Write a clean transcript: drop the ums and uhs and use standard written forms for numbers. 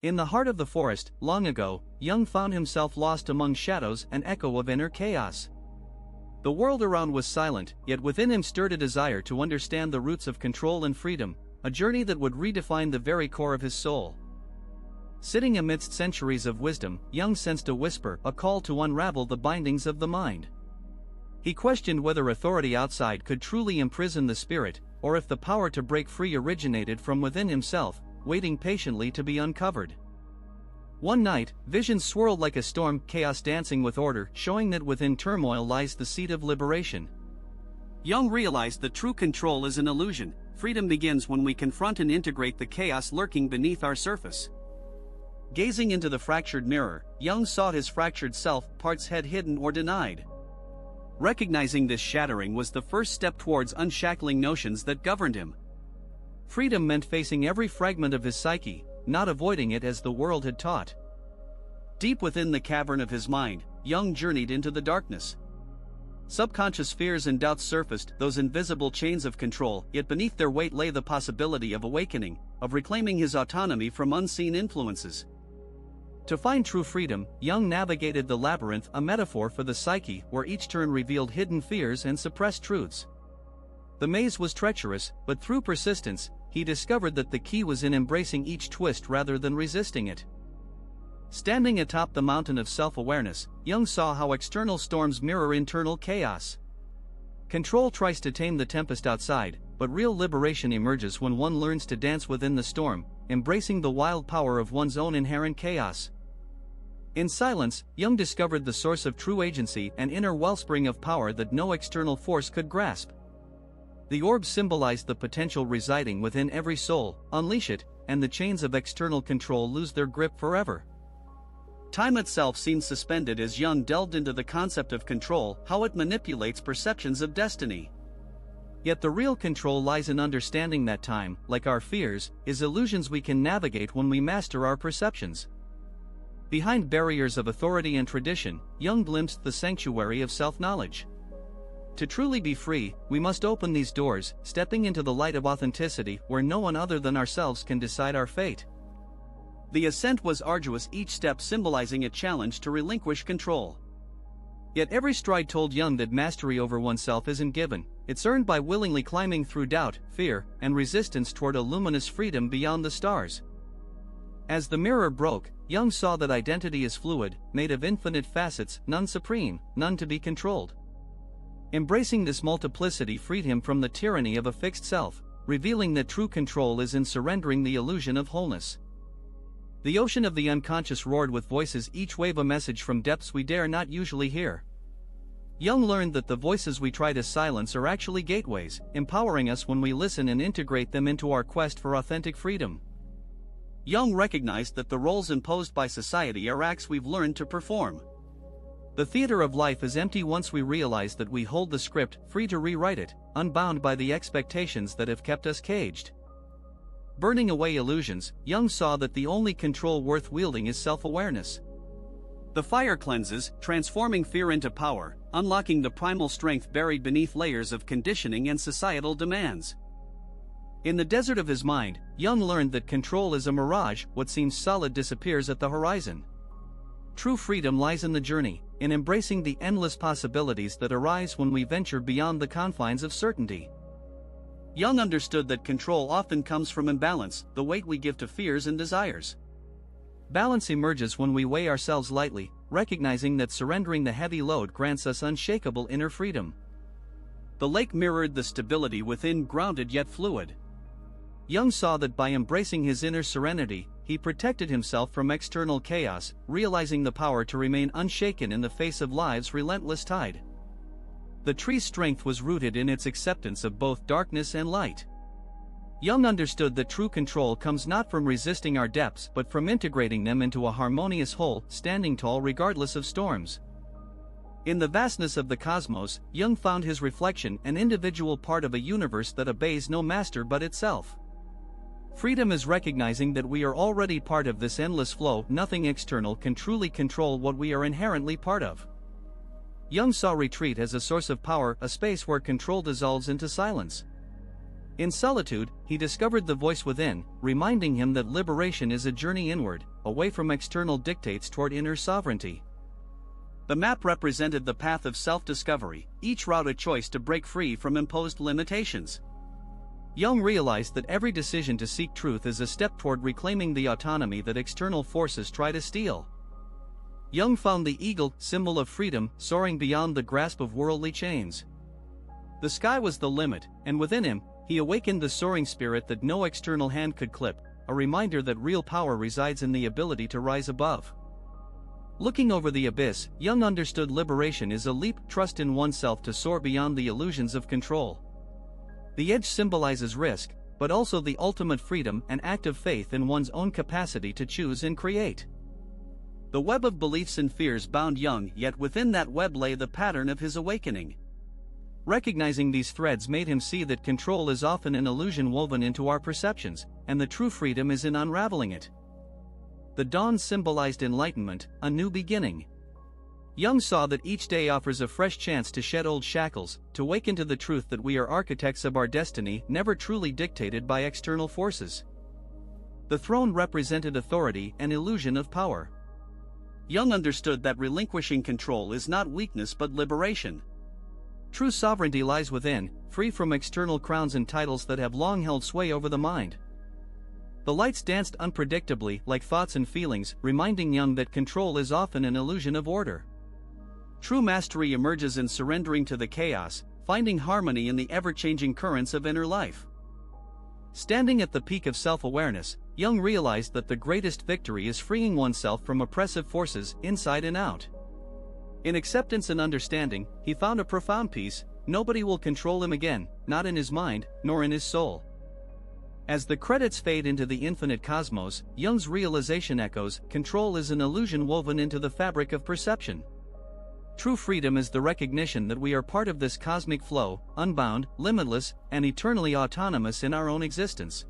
In the heart of the forest, long ago, Jung found himself lost among shadows and echo of inner chaos. The world around was silent, yet within him stirred a desire to understand the roots of control and freedom, a journey that would redefine the very core of his soul. Sitting amidst centuries of wisdom, Jung sensed a whisper, a call to unravel the bindings of the mind. He questioned whether authority outside could truly imprison the spirit, or if the power to break free originated from within himself, waiting patiently to be uncovered. One night, visions swirled like a storm, chaos dancing with order, showing that within turmoil lies the seed of liberation. Jung realized that true control is an illusion. Freedom begins when we confront and integrate the chaos lurking beneath our surface. Gazing into the fractured mirror, Jung saw his fractured self, parts had hidden or denied. Recognizing this shattering was the first step towards unshackling notions that governed him. Freedom meant facing every fragment of his psyche, not avoiding it as the world had taught. Deep within the cavern of his mind, Jung journeyed into the darkness. Subconscious fears and doubts surfaced, those invisible chains of control, yet beneath their weight lay the possibility of awakening, of reclaiming his autonomy from unseen influences. To find true freedom, Jung navigated the labyrinth, a metaphor for the psyche where each turn revealed hidden fears and suppressed truths. The maze was treacherous, but through persistence, he discovered that the key was in embracing each twist rather than resisting it. Standing atop the mountain of self-awareness, Jung saw how external storms mirror internal chaos. Control tries to tame the tempest outside, but real liberation emerges when one learns to dance within the storm, embracing the wild power of one's own inherent chaos. In silence, Jung discovered the source of true agency, an inner wellspring of power that no external force could grasp. The orb symbolized the potential residing within every soul. Unleash it, and the chains of external control lose their grip forever. Time itself seemed suspended as Jung delved into the concept of control, how it manipulates perceptions of destiny. Yet the real control lies in understanding that time, like our fears, is illusions we can navigate when we master our perceptions. Behind barriers of authority and tradition, Jung glimpsed the sanctuary of self-knowledge. To truly be free, we must open these doors, stepping into the light of authenticity where no one other than ourselves can decide our fate. The ascent was arduous, each step symbolizing a challenge to relinquish control. Yet every stride told Jung that mastery over oneself isn't given, it's earned by willingly climbing through doubt, fear, and resistance toward a luminous freedom beyond the stars. As the mirror broke, Jung saw that identity is fluid, made of infinite facets, none supreme, none to be controlled. Embracing this multiplicity freed him from the tyranny of a fixed self, revealing that true control is in surrendering the illusion of wholeness. The ocean of the unconscious roared with voices, each wave a message from depths we dare not usually hear. Jung learned that the voices we try to silence are actually gateways, empowering us when we listen and integrate them into our quest for authentic freedom. Jung recognized that the roles imposed by society are acts we've learned to perform. The theater of life is empty once we realize that we hold the script, free to rewrite it, unbound by the expectations that have kept us caged. Burning away illusions, Jung saw that the only control worth wielding is self-awareness. The fire cleanses, transforming fear into power, unlocking the primal strength buried beneath layers of conditioning and societal demands. In the desert of his mind, Jung learned that control is a mirage, what seems solid disappears at the horizon. True freedom lies in the journey, in embracing the endless possibilities that arise when we venture beyond the confines of certainty. Jung understood that control often comes from imbalance, the weight we give to fears and desires. Balance emerges when we weigh ourselves lightly, recognizing that surrendering the heavy load grants us unshakable inner freedom. The lake mirrored the stability within, grounded yet fluid. Jung saw that by embracing his inner serenity, he protected himself from external chaos, realizing the power to remain unshaken in the face of life's relentless tide. The tree's strength was rooted in its acceptance of both darkness and light. Jung understood that true control comes not from resisting our depths but from integrating them into a harmonious whole, standing tall regardless of storms. In the vastness of the cosmos, Jung found his reflection, an individual part of a universe that obeys no master but itself. Freedom is recognizing that we are already part of this endless flow. Nothing external can truly control what we are inherently part of. Jung saw retreat as a source of power, a space where control dissolves into silence. In solitude, he discovered the voice within, reminding him that liberation is a journey inward, away from external dictates toward inner sovereignty. The map represented the path of self-discovery, each route a choice to break free from imposed limitations. Jung realized that every decision to seek truth is a step toward reclaiming the autonomy that external forces try to steal. Jung found the eagle, symbol of freedom, soaring beyond the grasp of worldly chains. The sky was the limit, and within him, he awakened the soaring spirit that no external hand could clip, a reminder that real power resides in the ability to rise above. Looking over the abyss, Jung understood liberation is a leap, trust in oneself to soar beyond the illusions of control. The edge symbolizes risk, but also the ultimate freedom and active faith in one's own capacity to choose and create. The web of beliefs and fears bound Jung, yet within that web lay the pattern of his awakening. Recognizing these threads made him see that control is often an illusion woven into our perceptions, and the true freedom is in unraveling it. The dawn symbolized enlightenment, a new beginning. Jung saw that each day offers a fresh chance to shed old shackles, to awaken to the truth that we are architects of our destiny, never truly dictated by external forces. The throne represented authority and illusion of power. Jung understood that relinquishing control is not weakness but liberation. True sovereignty lies within, free from external crowns and titles that have long held sway over the mind. The lights danced unpredictably, like thoughts and feelings, reminding Jung that control is often an illusion of order. True mastery emerges in surrendering to the chaos, finding harmony in the ever-changing currents of inner life. Standing at the peak of self-awareness, Jung realized that the greatest victory is freeing oneself from oppressive forces, inside and out. In acceptance and understanding, he found a profound peace. Nobody will control him again, not in his mind, nor in his soul. As the credits fade into the infinite cosmos, Jung's realization echoes, control is an illusion woven into the fabric of perception. True freedom is the recognition that we are part of this cosmic flow, unbound, limitless, and eternally autonomous in our own existence.